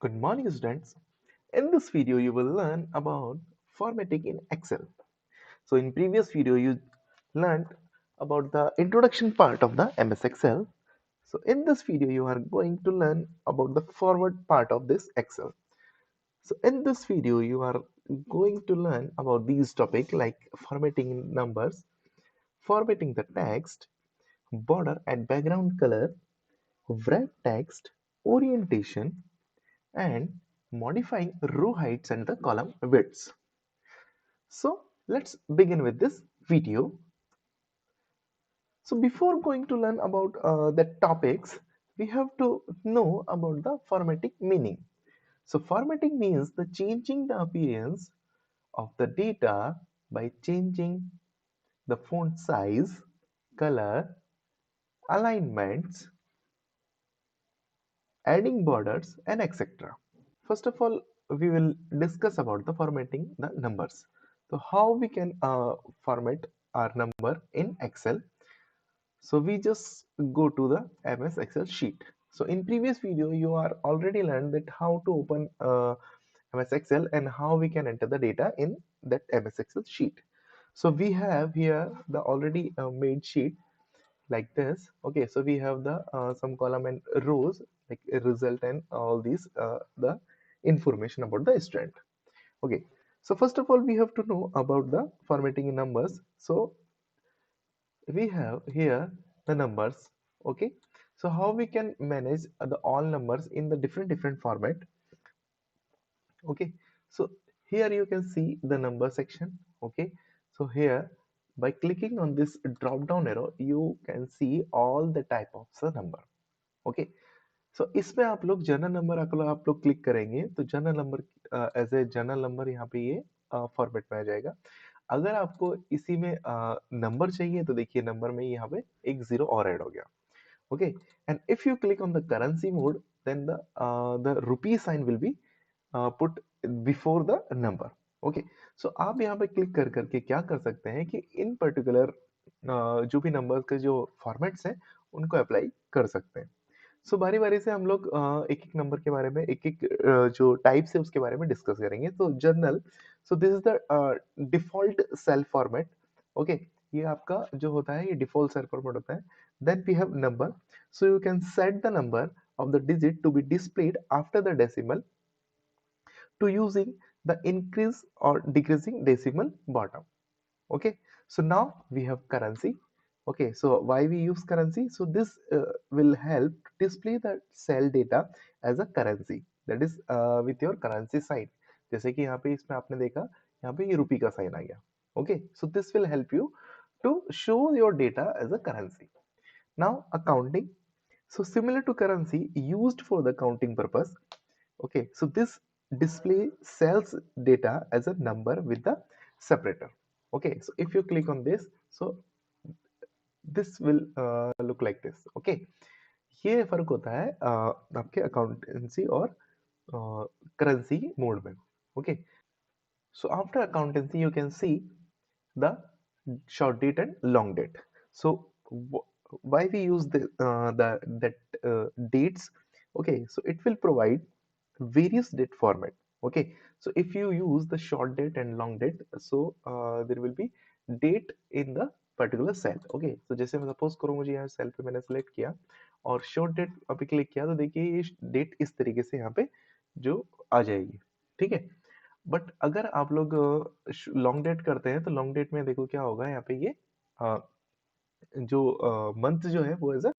Good morning, students. In this video, you will learn about formatting in Excel. So, in previous video, you learned about the introduction part of the MS Excel. So, in this video, you are going to learn about the forward part of this Excel. So, in this video, you are going to learn about these topics like formatting in numbers, formatting the text, border and background color, wrap text, orientation, and modifying row heights and the column widths. So let's begin with this video. So before going to learn about the topics, we have to know about the formatting meaning. So formatting means the changing the appearance of the data by changing the font size, color, alignments, adding borders, and etc. First of all, we will discuss about the formatting the numbers. So how we can format our number in Excel. So we just go to the MS Excel sheet. So in previous video, you are already learned that how to open MS Excel and how we can enter the data in that MS Excel sheet. So we have here the already made sheet like this. Okay, so we have the some column and rows like a result and all these the information about the student. Okay, so first of all we have to know about the formatting in numbers. So we have here the numbers. Okay, so how we can manage the all numbers in the different format. Okay, so here you can see the number section. Okay, so here by clicking on this drop down arrow you can see all the type of the number. Okay, so इसमें आप लोग general number आप लोग click करेंगे तो general number as a general number यहाँ पे ये फॉर्मेट में आ जाएगा। अगर आपको इसी में नंबर चाहिए तो देखिए नंबर में यहाँ पे एक जीरो और ऐड हो गया। Okay, and if you click on the currency mode then the rupee sign will be put before the number. Okay, so आप यहाँ पे क्लिक कर करके क्या कर सकते हैं कि इन पर्टिकुलर जो भी नंबर के जो फॉर्मेट्स हैं उनको अप्लाई कर सकते हैं। सो बारी-बारी से हम लोग एक-एक नंबर के बारे में एक-एक जो टाइप्स है उसके बारे में डिस्कस करेंगे। तो general, so this is the default cell format. Okay, ये आपका जो होता है ये डिफ़ॉल्ट सेल फॉर्मेट होता है। Then we have number, so you can set the number of the digit to be displayed after the decimal to using the increase or decreasing decimal bottom. Okay, so now we have currency. Okay, so why we use currency? So this will help display the cell data as a currency, that is with your currency sign. जैसे कि यहाँ पे इसमें आपने देखा यहाँ पे ये रुपी का साइन आ गया। Okay, so this will help you to show your data as a currency. Now accounting, so similar to currency used for the counting purpose. Okay, so this display cells data as a number with the separator. Okay, so if you click on this, so this will look like this. Okay, ये फर्क होता है आपके accountancy और currency mode में. Okay, so after accountancy you can see the short date and long date. So why we use the that dates? Okay, so it will provide various date format. Okay, so if you use the short date and long date, so there will be date in the particular cell. Okay, so जैसे मैं suppose करूँ मुझे यहाँ cell पे मैंने select किया और short date अभी क्लिक किया तो देखिए ये डेट इस तरीके से यहाँ पे जो आ जाएगी। ठीक है, बट अगर आप लोग लॉन्ग डेट करते हैं तो लॉन्ग डेट में देखो क्या होगा यहाँ पे ये अ, जो मंथ जो है वो एज अ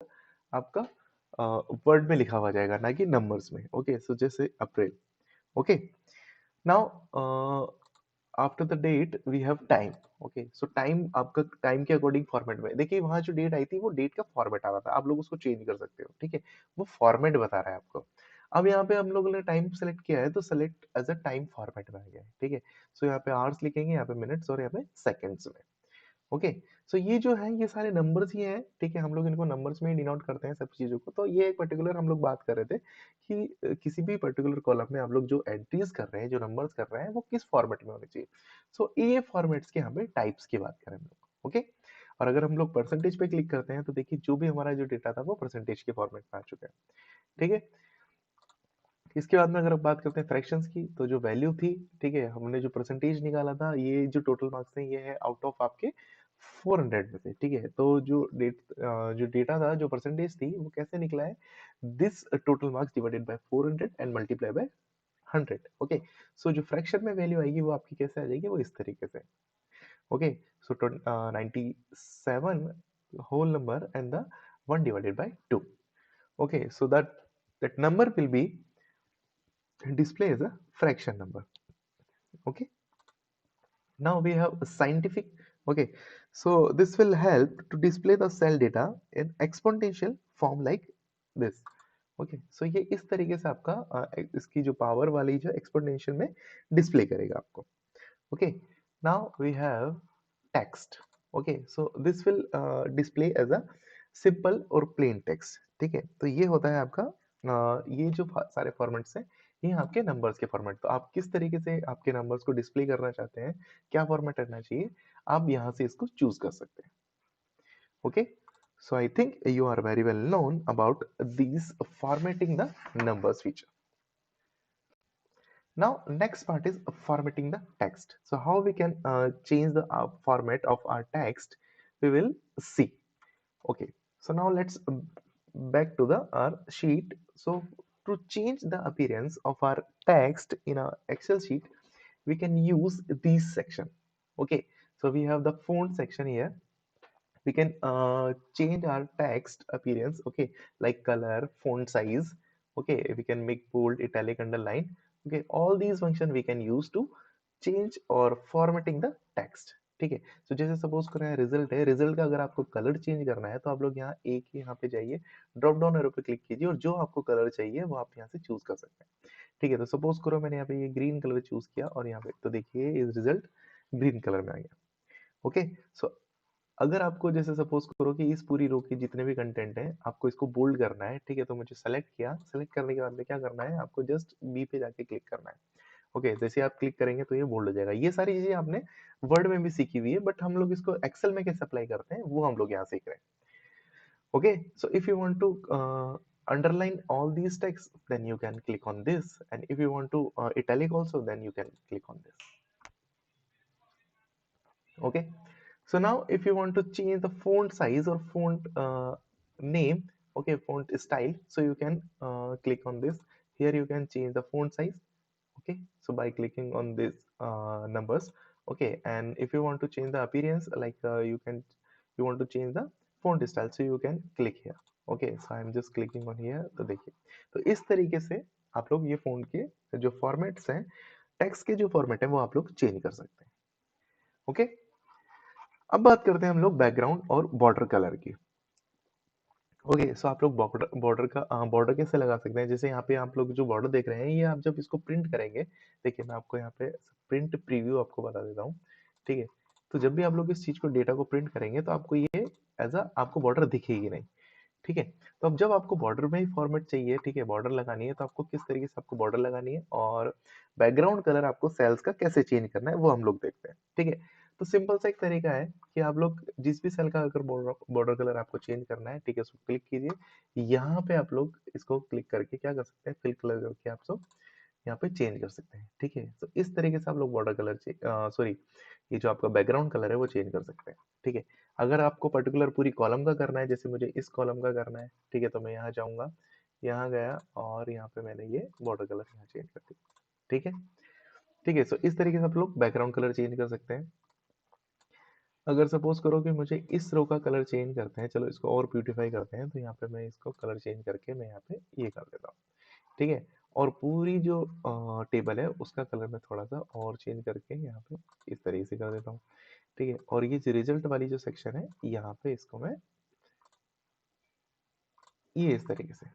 आपका वर्ड में लिखा हुआ जाएगा ना कि नंबर्स में। ओके, सो जैसे April. Okay, now after the date we have time. Okay, so time आपका टाइम के अकॉर्डिंग फॉर्मेट में देखिए वहां जो डेट आई थी वो डेट का फॉर्मेट आ रहा था, आप लोग उसको चेंज कर सकते हो। ठीक है, वो फॉर्मेट बता रहा है आपको। अब यहाँ पे हम लोगों ने टाइम सेलेक्ट किया है तो select as a time format में आ गया है। ठीक है, सो यहाँ पे आवर्स लिखेंगे, यहाँ पे मिनट्स और यहाँ पे सेकंड्स में। ओके, सो ये जो है ये सारे नंबर्स ही हैं। ठीक है, हम लोग इनको नंबर्स में ही डिनोट करते हैं सब चीज़ों को। तो ये एक पर्टिकुलर हम लोग बात कर रहे थे कि किसी भी पर्टिकुलर कॉलम में आप लोग जो एंट्रीज कर रहे हैं, जो नंबर्स कर रहे हैं, वो किस फॉर्मेट में होने चाहिए। सो ये फॉर्मेट्स के यहाँ पे टाइप्स की बात करें हम लोग। ओके, और अगर हम लोग परसेंटेज पे क्लिक करते हैं तो देखिए जो भी हमारा जो डेटा था वो परसेंटेज के फॉर्मेट में आ चुका है। ठीक है, इसके बाद में अगर आप बात करते हैं फ्रैक्शंस की, तो जो वैल्यू थी, ठीक है, हमने जो परसेंटेज निकाला था, ये जो टोटल मार्क्स थे, ये है आउट ऑफ आपके 400 में से, ठीक है। तो जो डेटा था, जो परसेंटेज थी, वो कैसे निकला है, this total marks divided by 400 and multiply by 100। Okay, so जो फ्रैक्शन में वैल्यू आएगी वो आपकी कैसे आ जाएगी, वो इस तरीके से। Okay, so 97 whole number and the 1 divided by 2. Okay, so that number will be display as a fraction number. Okay, now we have a scientific. Okay, so this will help to display the cell data in exponential form like this. Okay, so ये इस तरीके से आपका इसकी जो power वाली जो exponential में डिस्प्ले करेगा आपको। Okay, now we have text. Okay, so this will display as a simple और प्लेन टेक्स्ट, ठीक है। तो ये होता है आपका ये जो सारे फॉर्मेट्स हैं, ये आपके नंबर्स के फॉर्मेट। तो आप किस तरीके से आपके नंबर्स को डिस्प्ले करना चाहते हैं, क्या फॉर्मेट रहना चाहिए, आप यहाँ से इसको चूज कर सकते हैं। Okay, so I think you are very well known about these formatting the numbers feature. Now next part is formatting the text. So how we can change the format of our text, we will see. Okay, so now let's back to the our sheet. So to change the appearance of our text in a Excel sheet, we can use this section. Okay, so we have the font section here. We can change our text appearance, okay, like color, font size. Okay, we can make bold, italic, underline. Okay, all these function we can use to change or formatting the text. ठीक है, तो जैसे suppose करें result है, result का अगर आपको colour change करना है, तो आप लोग यहाँ एक ही यहाँ पे जाइए, ड्रॉप डाउन एरो पे क्लिक कीजिए और जो आपको कलर चाहिए वो आप यहाँ से चूज कर सकते हैं। ठीक है, तो सपोज करो मैंने यहाँ पे ये ग्रीन कलर चूज किया और यहाँ पे तो देखिए इस रिजल्ट ग्रीन कलर में आ गया। ओके, सो अगर आपको जैसे सपोज करो कि इस पूरी रो के जितने भी कंटेंट हैं, आपको इसको बोल्ड करना है, ठीक है, तो मुझे सेलेक्ट किया, सेलेक्ट करने के बाद में क्या करना है, आपको जस्ट बी पे जाके क्लिक करना है। ओके, जैसे आप क्लिक करेंगे तो ये बोल्ड हो जाएगा। ये सारी चीजें आपने वर्ड में भी सीखी हुई है, बट हम लोग इसको एक्सेल में कैसे अप्लाई करते हैं वो हम लोग यहाँ सीख रहे हैं। Okay, so if you want to underline all these texts, then you can click on this, and if you want to italic also, then you can click on this. Okay, so now if you want to change the font size or font name, okay, font style, so you can click on this. Here you can change the font size. Okay, so by clicking on this numbers. Okay, and if you want to change the appearance, like you want to change the font style, so you can click here. Okay, so I'm just clicking on here, तो देखिए, तो इस तरीके से आप लोग ये font के जो फॉर्मेट्स हैं, टेक्स्ट के जो फॉर्मेट है वो आप लोग चेंज कर सकते हैं। ओके, अब बात करते हैं हम लोग बैकग्राउंड और बॉर्डर कलर की। ओके, सो आप लोग बॉर्डर बॉर्डर का बॉर्डर कैसे लगा सकते हैं, जैसे यहाँ पे आप लोग जो बॉर्डर देख रहे हैं, ये आप जब इसको प्रिंट करेंगे, देखिए मैं आपको यहाँ पे प्रिंट प्रीव्यू आपको बता देता हूँ। ठीक है, तो जब भी आप लोग इस चीज को डेटा को प्रिंट करेंगे, तो आपको ये एज अ आपको बॉर्डर दिखेगी नहीं। ठीक है, तो अब जब आपको बॉर्डर में ही फॉर्मेट चाहिए, ठीक है, बॉर्डर लगानी है, तो आपको किस तरीके से आपको बॉर्डर लगानी है और बैकग्राउंड कलर आपको सेल्स का कैसे चेंज करना है वो हम लोग देखते हैं। ठीक है, तो सिंपल सा एक तरीका है कि आप लोग जिस भी सेल का अगर बॉर्डर कलर आपको चेंज करना है, ठीक है, उसको क्लिक कीजिए, यहाँ पे आप लोग इसको क्लिक करके क्या कर सकते हैं, फिल कलर करके आप सब यहाँ पे चेंज कर सकते हैं। ठीक है, तो इस तरीके से आप लोग बॉर्डर कलर सॉरी, ये जो आपका बैकग्राउंड कलर है वो चेंज कर सकते हैं। ठीक है, अगर आपको पर्टिकुलर पूरी कॉलम का करना है, जैसे मुझे इस कॉलम का करना है, ठीक है, तो मैं यहाँ जाऊँगा, यहाँ गया और यहाँ पे मैंने ये बॉर्डर कलर यहाँ चेंज कर दिया। ठीक है, ठीक है, सो इस तरीके से आप लोग बैकग्राउंड कलर चेंज कर सकते हैं। अगर सपोज करो कि मुझे इस रो का कलर चेंज करते हैं, चलो इसको और ब्यूटीफाई करते हैं, तो यहाँ पे मैं इसको कलर चेंज करके मैं यहाँ पे ये कर देता हूँ। ठीक है, और पूरी जो टेबल है उसका कलर मैं थोड़ा सा और चेंज करके यहाँ पे इस तरीके से कर देता हूँ। ठीक है, और ये जो रिजल्ट वाली जो सेक्शन है, यहाँ पे इसको मैं ये इस तरीके से,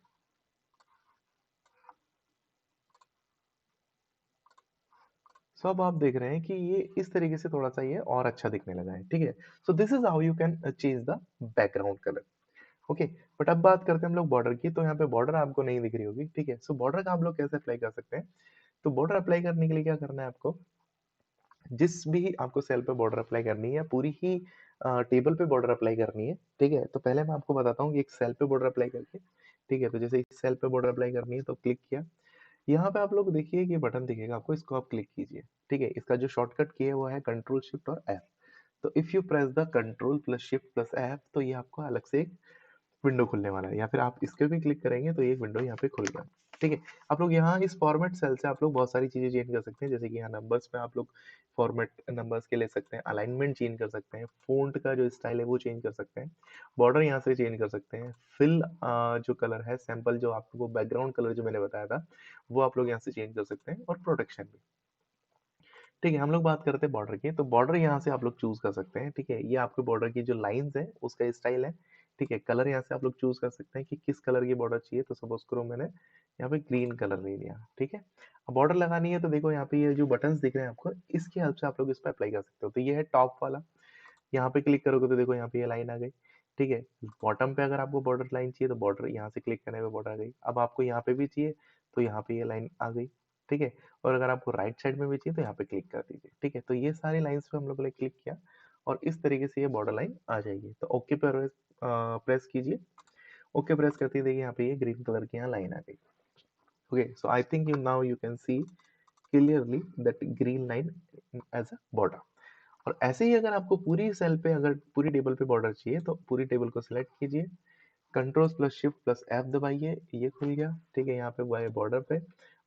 सो अब आप देख रहे हैं कि ये इस तरीके से थोड़ा सा ये और अच्छा दिखने लगा है। ठीक है, सो this is how you can change the background colour. Okay, but अब बात करते हैं हम लोग बॉर्डर की, तो यहाँ पे बॉर्डर आपको नहीं दिख रही होगी। ठीक है, सो बॉर्डर का आप लोग कैसे अप्लाई कर सकते हैं, तो बॉर्डर अप्लाई करने के लिए क्या करना है आपको, जिस भी आपको सेल पे बॉर्डर अप्लाई करनी है, पूरी ही टेबल पे बॉर्डर अप्लाई करनी है। ठीक है, तो पहले मैं आपको बताता हूँ कि एक सेल पे बॉर्डर अप्लाई करके, ठीक है, तो जैसे इस सेल पे बॉर्डर अप्लाई करनी है, तो क्लिक किया, यहाँ पे आप लोग देखिए कि बटन दिखेगा आपको, इसको आप क्लिक कीजिए। ठीक है, इसका जो शॉर्टकट की है वो है कंट्रोल शिफ्ट और एफ। तो if you press the control plus shift plus F, तो ये आपको अलग से एक विंडो खुलने वाला है, या फिर आप इसके भी क्लिक करेंगे तो ये एक विंडो यहाँ पे खुल गया। ठीक है, आप लोग यहाँ इस फॉर्मेट सेल से आप लोग बहुत सारी चीजें चेंज कर सकते हैं, जैसे कि यहाँ नंबर्स में आप लोग फॉर्मेट नंबर्स के ले सकते हैं, अलाइनमेंट चेंज कर सकते हैं, फ़ॉन्ट का जो स्टाइल है वो चेंज कर सकते हैं, बॉर्डर यहाँ से चेंज कर सकते हैं, फिल जो कलर है सैंपल, जो आपको बैकग्राउंड कलर जो मैंने बताया था वो आप लोग यहाँ से चेंज कर सकते हैं, और प्रोटेक्शन भी। ठीक है, हम लोग बात करते हैं बॉर्डर की। तो बॉर्डर यहाँ से आप लोग चूज कर सकते हैं। ठीक है, ये आपके बॉर्डर की जो लाइंस है उसका स्टाइल है। ठीक है, कलर यहाँ से आप लोग चूज कर सकते हैं कि किस कलर की बॉर्डर चाहिए। तो सपोज करो मैंने यहाँ पे ग्रीन कलर ले लिया। ठीक है, अब बॉर्डर लगानी है तो देखो यहाँ पे ये जो बटन्स दिख रहे हैं आपको, इसकी हेल्प से आप लोग इस पर अप्लाई कर सकते हो। तो ये है टॉप वाला, यहाँ पे क्लिक करोगे तो देखो यहाँ पे ये लाइन आ गई। ठीक है, बॉटम पे अगर आपको बॉर्डर लाइन चाहिए तो बॉर्डर यहाँ से क्लिक करने पे बॉर्डर आ गई। अब आपको यहाँ पे भी चाहिए तो यहाँ पे ये लाइन आ गई। ठीक है, और अगर आपको राइट साइड में भी चाहिए तो यहाँ पे क्लिक कर दीजिए। ठीक है, तो ये सारी लाइंस पे हम लोगों ने क्लिक किया और इस तरीके से ये बॉर्डर लाइन आ जाएगी। तो ओके पर प्रेस कीजिए। ओके प्रेस करते ही देखिए यहाँ पे ये ग्रीन कलर की यहाँ लाइन आ गई। Okay, so I think you now you can see clearly that green line as a border. और ऐसे ही अगर आपको पूरी सेल पे, अगर पूरी टेबल पे बॉर्डर चाहिए तो पूरी टेबल को सिलेक्ट कीजिए, control plus shift plus F दबाइए, ये खुल गया। ठीक है, यहाँ पे गए बॉर्डर पे,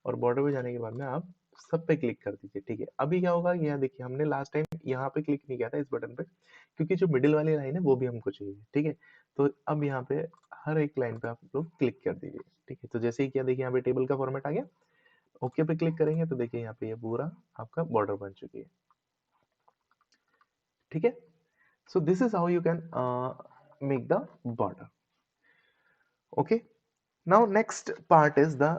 और बॉर्डर पे जाने के बाद में आप सब पे क्लिक कर दीजिए। ठीक है, अभी क्या होगा, यहाँ देखिए हमने लास्ट टाइम यहाँ पे क्लिक नहीं किया था इस बटन पे, क्योंकि जो मिडिल वाली लाइन है वो भी हमको चाहिए। ठीक है, तो अब यहाँ पे हर एक लाइन पे आप लोग क्लिक कर दीजिए। ठीक है, तो जैसे ही किया देखिए यहाँ पे टेबल का फॉर्मेट आ गया। ओके पे क्लिक करेंगे तो देखिए यहाँ पे ये पूरा आपका बॉर्डर बन चुकी है। ठीक है, so this is how you can make the border. Okay, now next part is the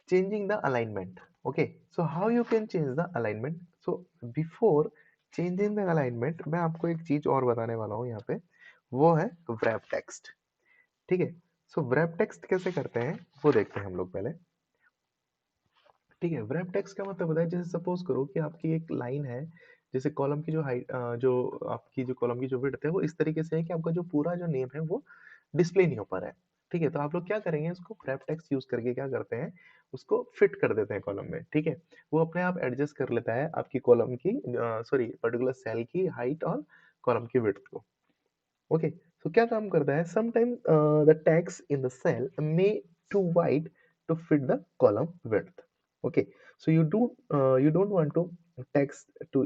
changing the alignment. Okay, so how you can change the alignment. So before changing the alignment मैं आपको एक चीज और बताने वाला हूँ यहाँ पे, वो है wrap text. ठीक है, so wrap text कैसे करते हैं वो देखते हैं हम लोग पहले। ठीक है, wrap text का मतलब होता है, जैसे सपोज करो कि आपकी एक लाइन है, जैसे कॉलम की जो हाइट, जो आपकी जो कॉलम की जो विड्थ है वो इस तरीके से है कि आपका जो पूरा जो नेम है वो डिस्प्ले नहीं हो पा रहा है। ठीक है, तो आप लोग क्या करेंगे, उसको wrap text यूज करके क्या करते हैं, उसको फिट कर देते हैं कॉलम में। ठीक है, वो अपने आप एडजस्ट कर लेता है आपकी कॉलम की, सॉरी पर्टिकुलर सेल की हाइट और कॉलम की विड्थ को। ओके, सो क्या काम करता है, sometime the tags in the cell may too wide to fit the column width. Okay, so you don't want to text to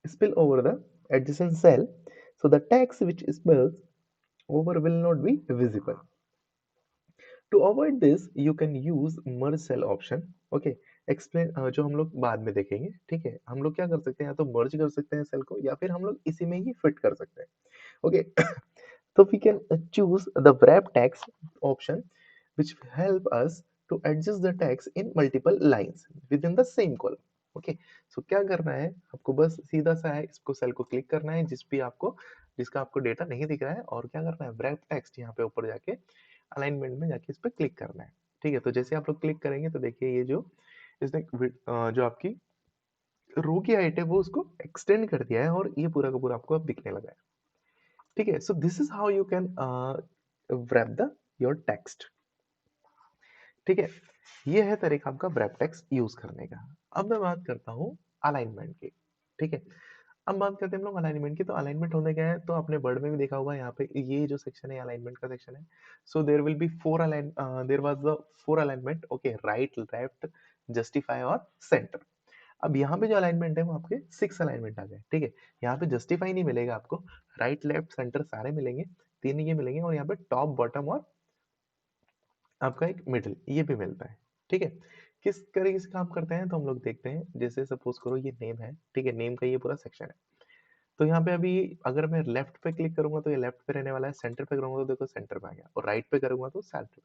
spill over the adjacent cell, so the text which spills over will not be visible. To avoid this you can use merge cell option. Okay, explain जो हम लोग बाद में देखेंगे। ठीक है, हम लोग क्या कर सकते हैं, या तो मर्ज कर सकते हैं सेल को, या फिर हम लोग इसी में ही फिट कर सकते हैं। Okay, so we can choose the wrap text option, which help us to adjust the text in multiple lines within the same column. Okay, so क्या करना है आपको, बस सीधा सा है, इसको सेल को क्लिक करना है जिसका आपको डेटा नहीं दिख रहा है, और क्या करना है, wrap text यहाँ पे ऊपर जाके अलाइनमेंट में जाके इस पे क्लिक करना है। ठीक है, तो जैसे आप लोग क्लिक करेंगे तो देखिए ये जो इसने जो आपकी रो की हाइट है वो उसको एक्सटेंड कर दिया है, और ये पूरा का पूरा आपको अब दिखने लगा है। ठीक है, सो this is how you can wrap the your text. ठीक है, ये है तरीका आपका wrap टेक्स्ट यूज करने का। अब मैं बात करता हूँ अलाइनमेंट की। ठीक है, अब बात करते हैं हम लोग अलाइनमेंट की। तो अलाइनमेंट होने क्या है, तो आपने वर्ड में भी देखा होगा, यहाँ पे ये जो सेक्शन है अलाइनमेंट का सेक्शन है। So there will be there was the four alignment. Okay, right, left, justify और सेंटर। अब यहाँ पे जो अलाइनमेंट है वो आपके 6 अलाइनमेंट आ गए। ठीक है, यहाँ पे जस्टिफाई नहीं मिलेगा आपको, राइट लेफ्ट सेंटर सारे मिलेंगे, 3 ये मिलेंगे, और यहाँ पे टॉप बॉटम और आपका एक मिडिल ये भी मिलता है। ठीक है, किस तरीके से काम करते हैं तो हम लोग देखते हैं। जैसे सपोज करो ये नेम है। ठीक है, नेम का ये पूरा सेक्शन है। तो यहाँ पे अभी अगर मैं लेफ्ट पे क्लिक करूंगा तो ये लेफ्ट पे रहने वाला है, सेंटर पे करूंगा तो देखो सेंटर पे आ गया, और राइट पे करूंगा तो सेंटर।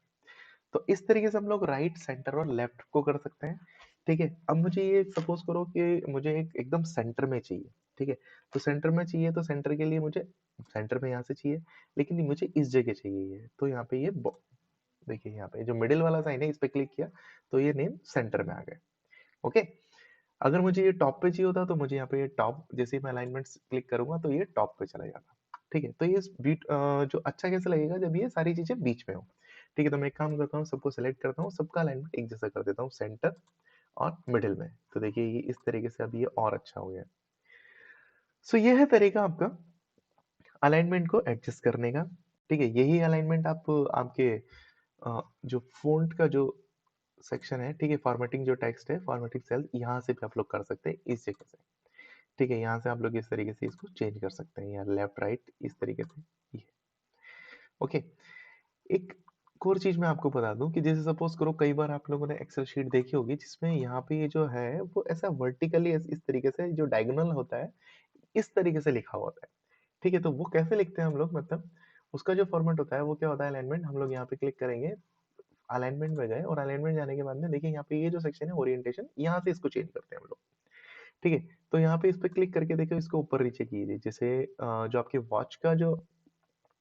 तो इस तरीके से हम लोग राइट, सेंटर और लेफ्ट को कर सकते हैं। ठीक है, अब मुझे ये सपोज करो कि मुझे एक एकदम सेंटर में चाहिए। ठीक है, तो सेंटर में चाहिए तो सेंटर के लिए मुझे सेंटर में यहाँ से चाहिए, लेकिन मुझे इस जगह चाहिए ये, तो यहाँ पे ये देखिए यहाँ पे जो मिडिल वाला साइन है इस पे क्लिक किया तो ये नेम सेंटर में आ गया। ओके, अगर मुझे ये टॉप पे चाहिए होता तो मुझे यहाँ पे ये टॉप, जैसे ही मैं अलाइनमेंट क्लिक करूंगा तो ये टॉप पे चला जाता। ठीक है, तो ये बीट जो अच्छा कैसे लगेगा जब ये सारी चीजें बीच में हो। ठीक है, तो मैं एक काम करता हूँ, सबको सेलेक्ट करता हूँ, सबका अलाइनमेंट एक जैसा कर देता हूँ, सेंटर और मिडिल में। तो देखिए ये इस तरीके से अब ये और अच्छा हो गया। सो ये है तरीका आपका अलाइनमेंट को एडजस्ट करने का। ठीक है, यही अलाइनमेंट आप आपके जो फ़ॉन्ट का जो सेक्शन है, ठीक है, फॉर्मेटिंग जो टेक्स्ट है, फॉर्मेटिंग सेल, यहाँ से भी आप लोग कर सकते हैं इस जगह से। ठीक है, यहाँ से आप लोग इस तरीके से इसको चेंज कर सकते हैं, या लेफ्ट राइट इस तरीके से ये। ओके, एक और चीज़ मैं आपको बता दूँ कि जैसे सपोज़ करो कई बार आप लोगों ने एक्सेल शीट देखी होगी जिसमें यहाँ पे ये जो है वो ऐसा वर्टिकली इस तरीके से जो डायगोनल होता है, इस तरीके से लिखा हुआ होता है। ठीक है, तो वो कैसे लिखते हैं हम लोग, मतलब उसका जो फॉर्मेट होता है वो क्या होता है, अलाइनमेंट। हम लोग यहाँ पे क्लिक करेंगे, अलाइनमेंट में गए और अलाइनमेंट जाने के बाद में देखिए यहाँ पे ये जो सेक्शन है ओरिएंटेशन, यहाँ से इसको चेंज करते हैं हम लोग। ठीक है, तो यहाँ पे इस पे क्लिक करके देखिए इसको ऊपर नीचे कीजिए, जैसे जो आपके वॉच का जो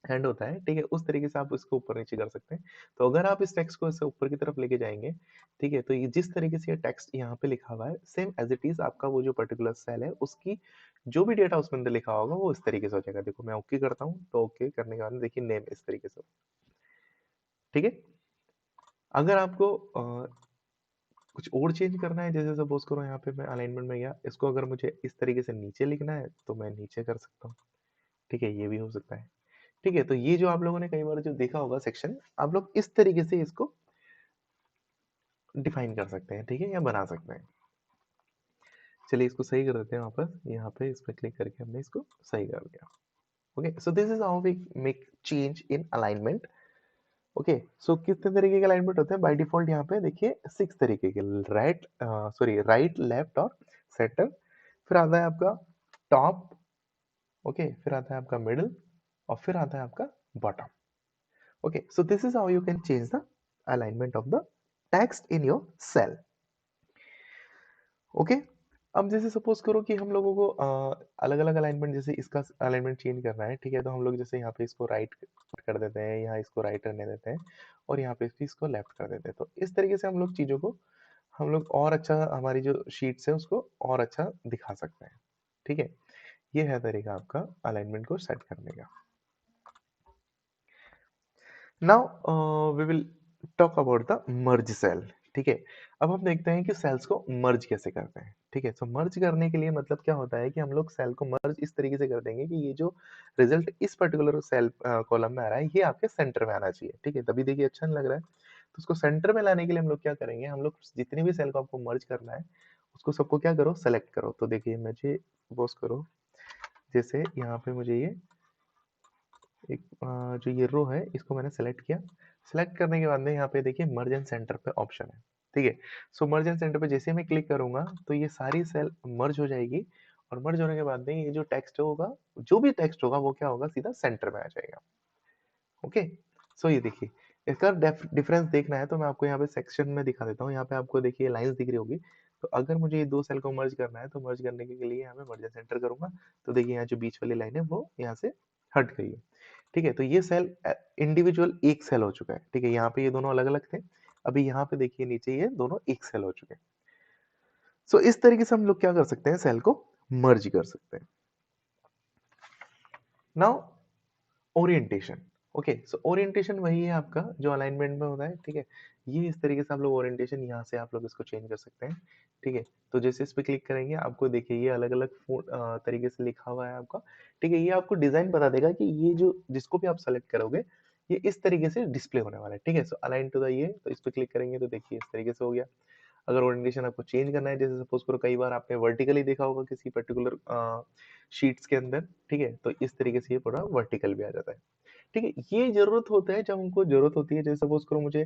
हैंड होता है, ठीक है, उस तरीके से आप इसको ऊपर नीचे कर सकते हैं। तो अगर आप इस टेक्स्ट को ऐसे ऊपर की तरफ लेके जाएंगे, ठीक है, तो ये जिस तरीके से ये टेक्स्ट यहाँ पे लिखा हुआ है, सेम एज इट इज आपका वो जो पर्टिकुलर सेल है उसकी जो भी डेटा उसमें अंदर लिखा होगा वो इस तरीके से हो जाएगा। देखो मैं ओके करता हूँ, तो ओके करने के बाद में देखिए नेम इस तरीके से। ठीक है, अगर आपको कुछ और चेंज करना है, जैसे सपोज करो यहाँ पे मैं अलाइनमेंट में गया, इसको अगर मुझे इस तरीके से नीचे लिखना है तो मैं नीचे कर सकता हूँ। ठीक है, ये भी हो सकता है। ठीक है, तो ये जो आप लोगों ने कई बार जो देखा होगा सेक्शन, आप लोग इस तरीके से इसको डिफाइन कर सकते हैं, ठीक है, या बना सकते हैं। चलिए इसको सही कर देते हैं वापस, यहाँ पे इस पे क्लिक करके हमने इसको सही कर दिया। Okay, so this is how we make change in alignment. Okay, so कितने तरीके के अलाइनमेंट होते हैं बाय डिफॉल्ट, यहाँ पे देखिए 6 तरीके के, राइट लेफ्ट और सेंटर। फिर आता है आपका टॉप, ओके, फिर आता है आपका मिडिल, और फिर आता है आपका bottom. Okay, so this is how you can change the alignment of the text in your cell. Okay, अब जैसे सपोज करो कि हम लोगों को अलग अलग अलाइनमेंट, जैसे इसका अलाइनमेंट चेंज करना है, ठीक है, तो हम लोग जैसे यहाँ पे इसको राइट कर देते हैं, यहाँ इसको राइट करने देते हैं, और यहाँ पे इसको लेफ्ट कर देते हैं। तो इस तरीके से हम लोग चीज़ों को हम लोग और अच्छा, हमारी जो शीट्स है उसको और अच्छा दिखा सकते हैं। ठीक है, ये है तरीका आपका अलाइनमेंट को सेट करने का। Now we will talk about the merge cell. ठीक है, अब हम देखते हैं कि सेल्स को मर्ज कैसे करते हैं। ठीक है, सो मर्ज करने के लिए मतलब क्या होता है कि हम लोग सेल को मर्ज इस तरीके से कर देंगे कि ये जो रिजल्ट इस पर्टिकुलर सेल कॉलम में आ रहा है, ये आपके सेंटर में आना चाहिए। ठीक है, तभी देखिए अच्छा नहीं लग रहा है, तो उसको सेंटर में लाने के लिए हम लोग क्या करेंगे, हम लोग जितनी भी सेल को आपको मर्ज करना है उसको सबको क्या करो, सेलेक्ट करो। तो देखिए मुझे सपोज करो, जैसे यहाँ पे मुझे ये एक जो ये रो है इसको मैंने सेलेक्ट किया। सेलेक्ट करने के बाद में यहाँ पे देखिए मर्ज एंड सेंटर पे ऑप्शन है। ठीक है, सो मर्ज एंड सेंटर पे जैसे ही मैं क्लिक करूंगा तो ये सारी सेल मर्ज हो जाएगी, और मर्ज होने के बाद में ये जो टेक्स्ट होगा, जो भी टेक्स्ट होगा वो क्या होगा, सीधा सेंटर में आ जाएगा। ओके, सो ये देखिए इसका डिफरेंस देखना है तो मैं आपको यहाँ पे सेक्शन में दिखा देता हूँ। यहाँ पे आपको देखिए लाइंस दिख रही होगी, तो अगर मुझे ये दो सेल को मर्ज करना है तो मर्ज करने के लिए यहाँ पे मर्ज एंड सेंटर करूंगा, तो देखिए यहाँ जो बीच वाली लाइन है वो यहाँ से हट गई है। ठीक है, तो ये सेल इंडिविजुअल एक सेल हो चुका है। ठीक है, यहाँ पे ये दोनों अलग अलग थे, अभी यहाँ पे देखिए नीचे ये दोनों एक सेल हो चुके हैं। सो इस तरीके से हम लोग क्या कर सकते हैं, सेल को मर्ज कर सकते हैं। Now orientation. ओके, सो ओरिएंटेशन वही है आपका जो अलाइनमेंट में होता है। ठीक है, ये इस तरीके से आप लोग ओरिएंटेशन यहाँ से आप लोग इसको चेंज कर सकते हैं। ठीक है, तो जैसे इस पे क्लिक करेंगे आपको देखिए ये अलग अलग तरीके से लिखा हुआ है आपका। ठीक है, ये आपको डिजाइन बता देगा कि ये जो जिसको भी आप सेलेक्ट करोगे ये इस तरीके से डिस्प्ले होने वाला है। ठीक है, सो अलाइन टू द ये, तो इस पे क्लिक करेंगे तो देखिए इस तरीके से हो गया। अगर ओरिएंटेशन आपको चेंज करना है, जैसे सपोज करो कई बार आपने वर्टिकली देखा होगा किसी पर्टिकुलर शीट्स के अंदर, ठीक है, तो इस तरीके से ये पूरा वर्टिकल भी आ जाता है। ठीक है, ये ज़रूरत होता है जब हमको ज़रूरत होती है, जैसे सपोज़ करो मुझे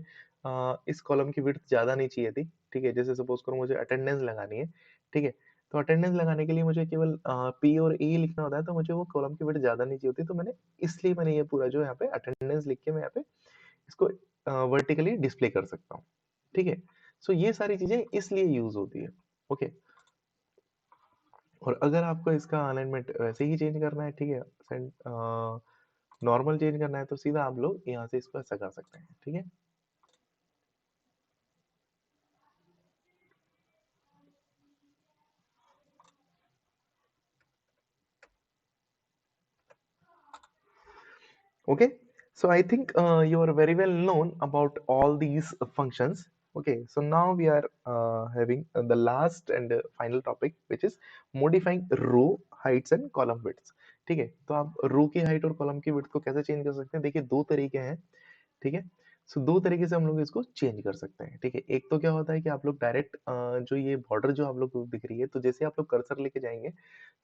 इस कॉलम की विड्थ ज़्यादा नहीं चाहिए थी, ठीक है? जैसे सपोज़ करो मुझे अटेंडेंस लगानी है, ठीक है? तो अटेंडेंस लगाने के लिए मुझे केवल पी और ई लिखना होता है, तो मुझे वो कॉलम की विड्थ ज़्यादा नहीं चाहिए होती, तो मैंने ये पूरा जो यहाँ पे अटेंडेंस लिख के मैं यहाँ पे इसको वर्टिकली डिस्प्ले कर सकता हूँ, ठीक है? सो ये सारी चीज़ें इसलिए यूज़ होती है, ओके? और अगर आपको इसका अलाइनमेंट वैसे ही चेंज करना है, ठीक है? नॉर्मल चेंज करना है तो सीधा आप लोग यहाँ से इसको ऐसा कर सकते हैं। ठीक है, okay, So I think you are very well known about all these functions. Okay, so now we are having the last and final topic, which is modifying row heights and column widths. ठीक है, तो आप रो की height और column की width को कैसे change कर सकते हैं? देखिए, दो तरीके हैं। ठीक है, सो दो तरीके से हम लोग इसको चेंज कर सकते हैं। ठीक है, एक तो क्या होता है कि आप लोग डायरेक्ट जो ये बॉर्डर जो आप लोग को दिख रही है, तो जैसे आप लोग कर्सर लेके जाएंगे,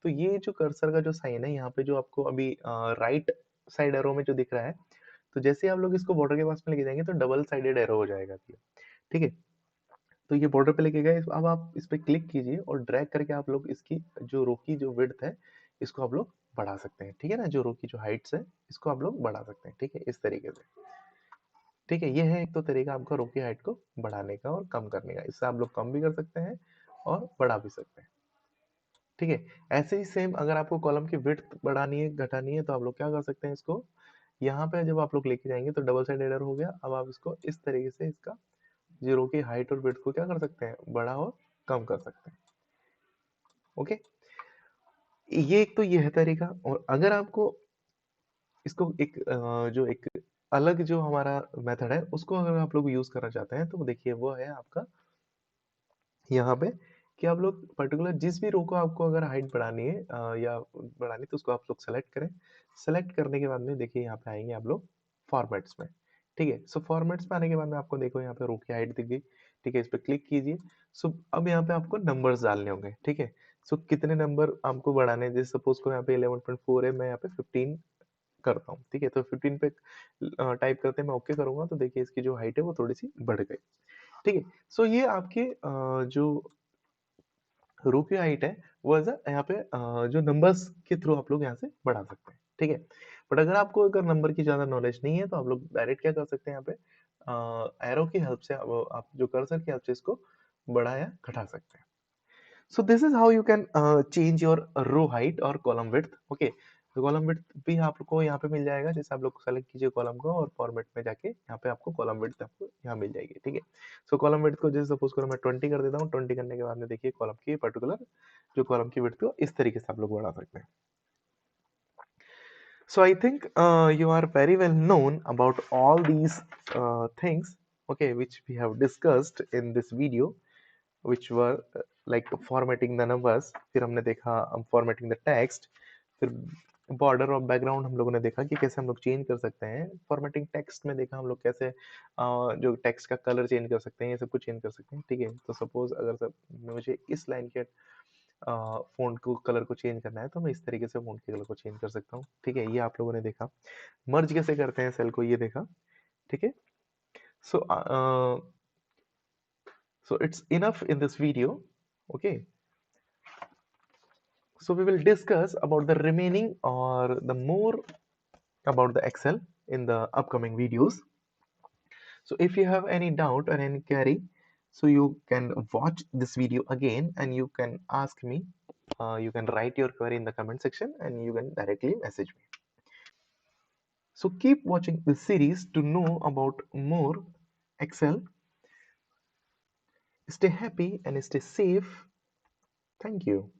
तो ये जो कर्सर का जो साइन है यहाँ पे, जो आपको अभी राइट साइड एरो में जो दिख रहा है, तो जैसे आप लोग इसको बॉर्डर के पास में लेके जाएंगे तो डबल साइडेड एरो हो जाएगा ये। ठीक है, तो ये बॉर्डर पे लेके गए, अब आप इस पे क्लिक कीजिए और ड्रैग करके आप लोग इसकी जो रो की जो विड्थ है, इसको आप लोग बढ़ा सकते हैं। ठीक है ना, जो रो की जो हाइट्स है, इसको आप लोग बढ़ा सकते हैं। ठीक है, इस तरीके से। ठीक है, ये है एक तो तरीका आपका रो की हाइट को बढ़ाने का और कम करने का। इससे आप लोग कम भी कर सकते हैं और बढ़ा भी सकते हैं। ठीक है, ऐसे ही सेम अगर आपको कॉलम की विड्थ बढ़ानी है, घटानी है, तो आप लोग क्या कर सकते हैं? इसको यहाँ पे जब आप लोग लेके जाएंगे तो डबल साइड एरर हो गया। अब आप इसको इस तरीके से इसका जीरो की हाइट और विड्थ को क्या कर सकते हैं? बड़ा और कम कर सकते हैं। ओके, ये एक तो ये है तरीका। और अगर आपको इसको एक जो एक अलग जो हमारा मेथड है, उसको अगर आप लोग यूज करना चाहते हैं, तो देखिए वो है आपका यहाँ पे, कि आप लोग पर्टिकुलर जिस भी रो को आपको अगर हाइट बढ़ानी है या बढ़ानी है, तो उसको आप लोग सेलेक्ट करें। सेलेक्ट करने के बाद में देखिए यहाँ पे आएंगे आप लोग फॉर्मेट्स में। ठीक है, सो फॉर्मेट्स में आने के बाद में आपको देखो यहाँ पे रो की हाइट दिख गई। ठीक है, इस पे क्लिक कीजिए। सो अब यहाँ पे आपको नंबर्स डालने होंगे। ठीक है, सो कितने नंबर आपको बढ़ाने हैं? जैसे सपोज को यहाँ पे 11.4 है, मैं यहाँ पे 15 करता हूँ। ठीक है, तो 15 पे टाइप करते हैं, मैं ओके करूंगा, तो देखिए इसकी जो हाइट है वो थोड़ी सी बढ़ गई। ठीक है, सो ये आपके जो रो की हाइट है, वो एज़ यहाँ पे जो नंबर्स के थ्रू आप लोग यहाँ से बढ़ा सकते हैं। ठीक है, बट अगर आपको अगर नंबर की ज़्यादा नॉलेज नहीं है, तो आप लोग डायरेक्ट क्या कर सकते हैं? यहाँ पे एरो की हेल्प से आप जो कर्सर की हेल्प से इसको बढ़ा या घटा सकते हैं। So this is how you can change your row height और column width. Okay, तो कॉलम विड्थ भी आपको यहाँ पे मिल जाएगा। जैसे आप लोग सेलेक्ट कीजिए कॉलम को और फॉर्मेट में जाके यहाँ पे आपको कॉलम विड्थ आपको यहाँ मिल जाएगी। ठीक है, सो कॉलम विड्थ को जैसे सपोज करो मैं 20 कर देता हूँ। 20 करने के बाद में देखिए कॉलम की पर्टिकुलर जो कॉलम की विड्थ को इस तरीके से आप लोग बढ़ा सकते हैं। So I think you are very well known about all these things, okay, which we have discussed in this video, which were like formatting the numbers, फिर हमने देखा formatting the text, फिर बॉर्डर और बैकग्राउंड हम लोगों ने देखा कि कैसे हम लोग चेंज कर सकते हैं। फॉर्मेटिंग टेक्स्ट में देखा हम लोग कैसे जो टेक्स्ट का कलर चेंज कर सकते हैं, ये सब कुछ चेंज कर सकते हैं। ठीक है, तो सपोज अगर सब मुझे इस लाइन के फ़ॉन्ट को कलर को चेंज करना है, तो मैं इस तरीके से फ़ॉन्ट के कलर को चेंज कर सकता हूँ। ठीक है, ये आप लोगों ने देखा। मर्ज कैसे करते हैं सेल को, ये देखा। ठीक है, सो so it's enough in this video. Okay, so we will discuss about the remaining or the more about the Excel in the upcoming videos. So if you have any doubt or any query, so you can watch this video again and you can ask me. You can write your query in the comment section and you can directly message me. So keep watching this series to know about more Excel. Stay happy and stay safe. Thank you.